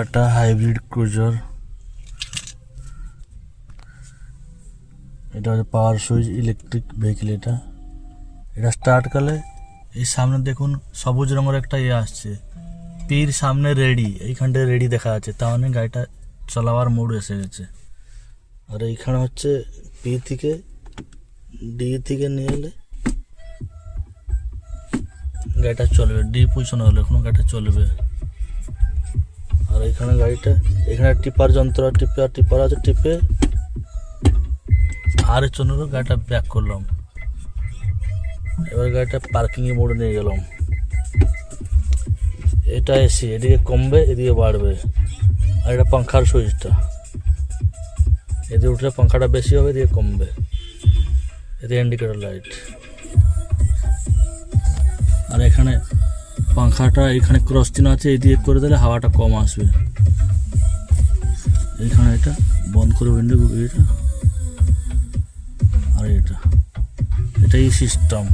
একটা hybrid cruiser, এটা হচ্ছে পাওয়ার সুইচ ইলেকট্রিক ভেহিকেল। এটা স্টার্ট করলে এই সামনে দেখুন সবুজ রঙের একটা ইয়ে আসছে, পীর সামনে রেডি, এইখানটায় রেডি দেখা যাচ্ছে, তার মানে গাড়িটা চালাবার মোড এসে গেছে। আর এইখানে হচ্ছে পি থেকে ডি থেকে নিয়ে এলে গাড়িটা চলবে, ডি পজিশন হলে এখনো গাড়িটা চলবে। আর এখানে গাড়িটা এখানে টিপার যন্ত্র, টিপার আছে, টিপে আর এর জন্য গাড়িটা ব্যাক করলাম। এবার গাড়িটা পার্কিংয়ে মোড়ে নিয়ে গেলাম। এটা এসি, এদিকে কমবে এদিকে বাড়বে। আর এটা পাংখার সুইচটা, এদিকে উঠলে পাংখাটা বেশি হবে, এদিকে কমবে। এদিকে ইন্ডিকেটর লাইট। আর এখানে পাংখাটা এখানে ক্রস চিহ্ন আছে, এদিকে করে দিলে হাওয়াটা কম আসবে। এইখানে এটা বন্ধ করে উইন্ডো, এটা আর এটাই সিস্টেম।